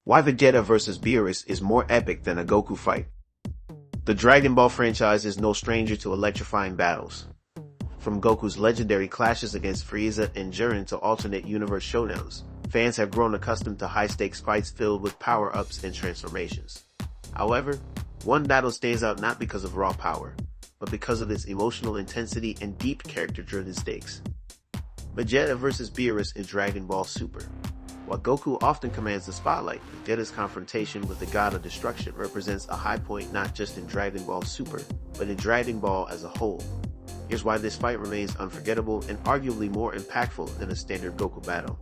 Why Vegeta vs. Beerus is more epic than a Goku fight. The Dragon Ball franchise is no stranger to electrifying battles. From Goku's legendary clashes against Frieza and Jiren to alternate universe showdowns, fans have grown accustomed to high-stakes fights filled with power-ups and transformations. However, one battle stands out not because of raw power, but because of its emotional intensity and deep character-driven stakes. Vegeta vs. Beerus in Dragon Ball Super. While Goku often commands the spotlight, Vegeta's confrontation with the God of Destruction represents a high point not just in Dragon Ball Super, but in Dragon Ball as a whole. Here's why this fight remains unforgettable and arguably more impactful than a standard Goku battle.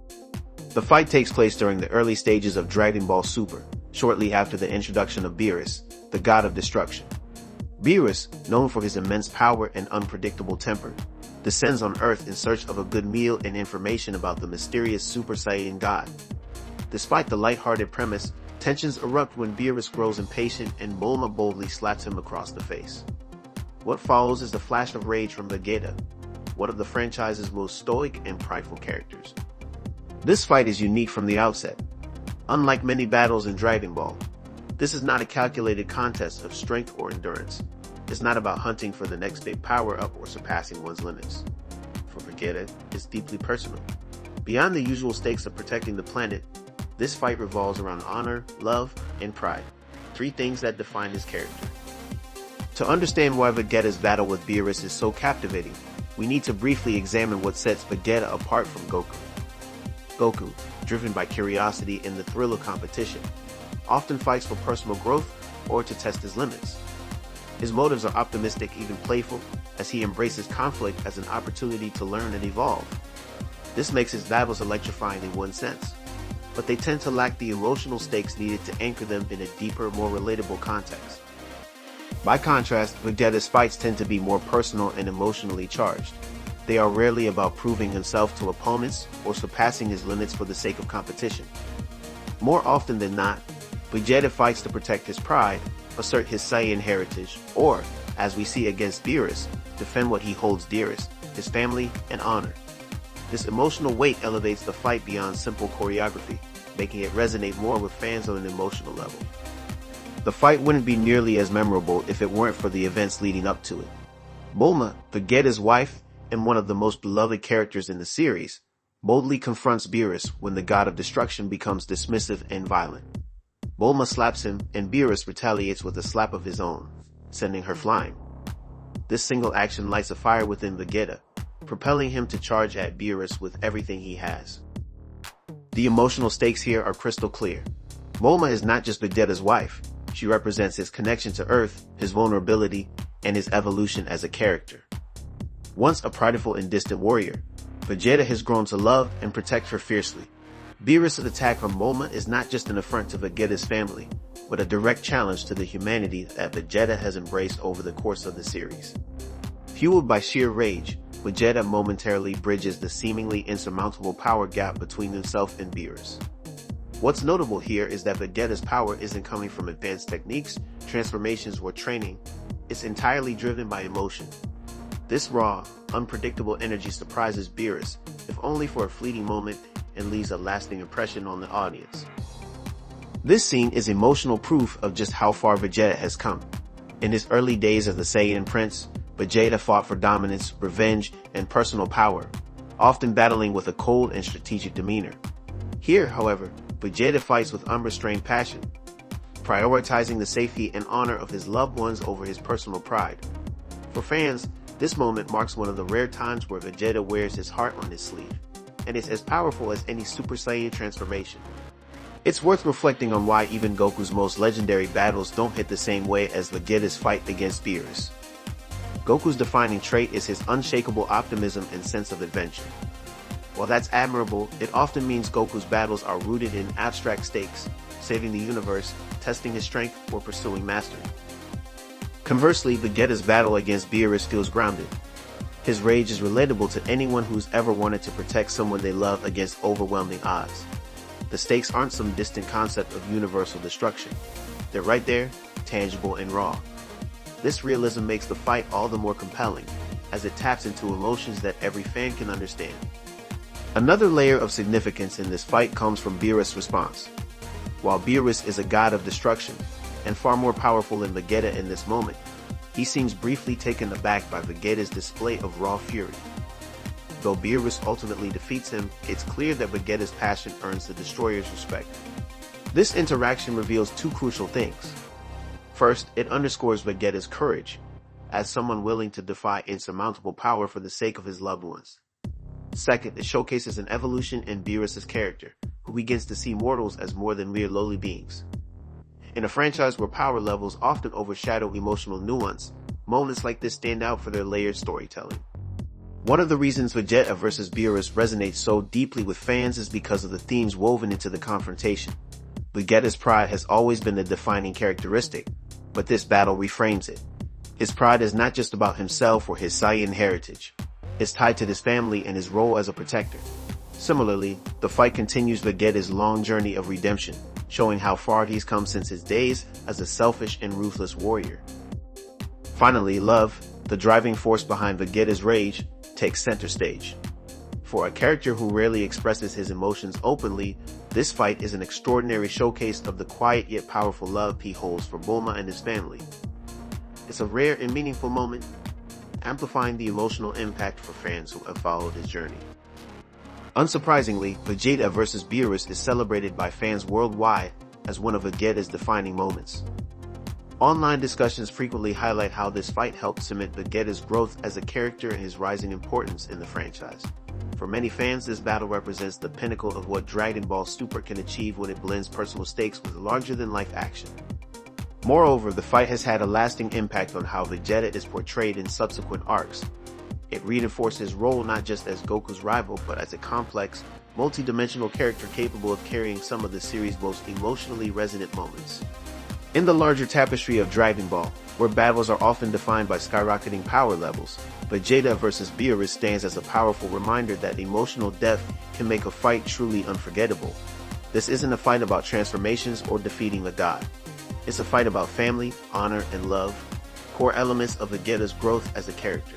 The fight takes place during the early stages of Dragon Ball Super, shortly after the introduction of Beerus, the God of Destruction. Beerus, known for his immense power and unpredictable temper, descends on Earth in search of a good meal and information about the mysterious Super Saiyan God. Despite the lighthearted premise, tensions erupt when Beerus grows impatient and Bulma boldly slaps him across the face. What follows is the flash of rage from Vegeta, one of the franchise's most stoic and prideful characters. This fight is unique from the outset. Unlike many battles in Dragon Ball, this is not a calculated contest of strength or endurance. It's not about hunting for the next big power-up or surpassing one's limits. For Vegeta, it's deeply personal. Beyond the usual stakes of protecting the planet, this fight revolves around honor, love, and pride, three things that define his character. To understand why Vegeta's battle with Beerus is so captivating, we need to briefly examine what sets Vegeta apart from Goku. Goku, driven by curiosity and the thrill of competition, often fights for personal growth or to test his limits. His motives are optimistic, even playful, as he embraces conflict as an opportunity to learn and evolve. This makes his battles electrifying in one sense, but they tend to lack the emotional stakes needed to anchor them in a deeper, more relatable context. By contrast, Vegeta's fights tend to be more personal and emotionally charged. They are rarely about proving himself to opponents or surpassing his limits for the sake of competition. More often than not, Vegeta fights to protect his pride, assert his Saiyan heritage, or, as we see against Beerus, defend what he holds dearest, his family and honor. This emotional weight elevates the fight beyond simple choreography, making it resonate more with fans on an emotional level. The fight wouldn't be nearly as memorable if it weren't for the events leading up to it. Bulma, Vegeta's wife and one of the most beloved characters in the series, boldly confronts Beerus when the God of Destruction becomes dismissive and violent. Bulma slaps him, and Beerus retaliates with a slap of his own, sending her flying. This single action lights a fire within Vegeta, propelling him to charge at Beerus with everything he has. The emotional stakes here are crystal clear. Bulma is not just Vegeta's wife. She represents his connection to Earth, his vulnerability, and his evolution as a character. Once a prideful and distant warrior, Vegeta has grown to love and protect her fiercely. Beerus' attack from Bulma is not just an affront to Vegeta's family, but a direct challenge to the humanity that Vegeta has embraced over the course of the series. Fueled by sheer rage, Vegeta momentarily bridges the seemingly insurmountable power gap between himself and Beerus. What's notable here is that Vegeta's power isn't coming from advanced techniques, transformations, or training. It's entirely driven by emotion. This raw, unpredictable energy surprises Beerus, if only for a fleeting moment, and leaves a lasting impression on the audience. This scene is emotional proof of just how far Vegeta has come. In his early days as the Saiyan Prince, Vegeta fought for dominance, revenge, and personal power, often battling with a cold and strategic demeanor. Here, however, Vegeta fights with unrestrained passion, prioritizing the safety and honor of his loved ones over his personal pride. For fans, this moment marks one of the rare times where Vegeta wears his heart on his sleeve, and it's as powerful as any Super Saiyan transformation. It's worth reflecting on why even Goku's most legendary battles don't hit the same way as Vegeta's fight against Beerus. Goku's defining trait is his unshakable optimism and sense of adventure. While that's admirable, it often means Goku's battles are rooted in abstract stakes, saving the universe, testing his strength, or pursuing mastery. Conversely, Vegeta's battle against Beerus feels grounded. His rage is relatable to anyone who's ever wanted to protect someone they love against overwhelming odds. The stakes aren't some distant concept of universal destruction. They're right there, tangible and raw. This realism makes the fight all the more compelling, as it taps into emotions that every fan can understand. Another layer of significance in this fight comes from Beerus' response. While Beerus is a god of destruction, and far more powerful than Vegeta in this moment, he seems briefly taken aback by Vegeta's display of raw fury. Though Beerus ultimately defeats him, it's clear that Vegeta's passion earns the Destroyer's respect. This interaction reveals two crucial things. First, it underscores Vegeta's courage, as someone willing to defy insurmountable power for the sake of his loved ones. Second, it showcases an evolution in Beerus' character, who begins to see mortals as more than mere lowly beings. In a franchise where power levels often overshadow emotional nuance, moments like this stand out for their layered storytelling. One of the reasons Vegeta vs. Beerus resonates so deeply with fans is because of the themes woven into the confrontation. Vegeta's pride has always been the defining characteristic, but this battle reframes it. His pride is not just about himself or his Saiyan heritage. It's tied to his family and his role as a protector. Similarly, the fight continues Vegeta's long journey of redemption, showing how far he's come since his days as a selfish and ruthless warrior. Finally, love, the driving force behind Vegeta's rage, takes center stage. For a character who rarely expresses his emotions openly, this fight is an extraordinary showcase of the quiet yet powerful love he holds for Bulma and his family. It's a rare and meaningful moment, amplifying the emotional impact for fans who have followed his journey. Unsurprisingly, Vegeta vs. Beerus is celebrated by fans worldwide as one of Vegeta's defining moments. Online discussions frequently highlight how this fight helped cement Vegeta's growth as a character and his rising importance in the franchise. For many fans, this battle represents the pinnacle of what Dragon Ball Super can achieve when it blends personal stakes with larger-than-life action. Moreover, the fight has had a lasting impact on how Vegeta is portrayed in subsequent arcs. It reinforced his role not just as Goku's rival, but as a complex, multi-dimensional character capable of carrying some of the series' most emotionally resonant moments. In the larger tapestry of Dragon Ball, where battles are often defined by skyrocketing power levels, Vegeta vs. Beerus stands as a powerful reminder that emotional depth can make a fight truly unforgettable. This isn't a fight about transformations or defeating a god. It's a fight about family, honor, and love, core elements of Vegeta's growth as a character.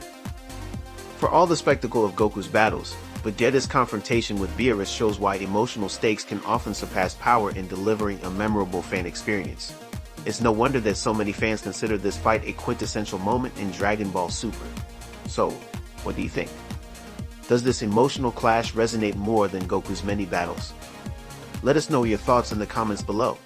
For all the spectacle of Goku's battles, Vegeta's confrontation with Beerus shows why emotional stakes can often surpass power in delivering a memorable fan experience. It's no wonder that so many fans consider this fight a quintessential moment in Dragon Ball Super. So, what do you think? Does this emotional clash resonate more than Goku's many battles? Let us know your thoughts in the comments below.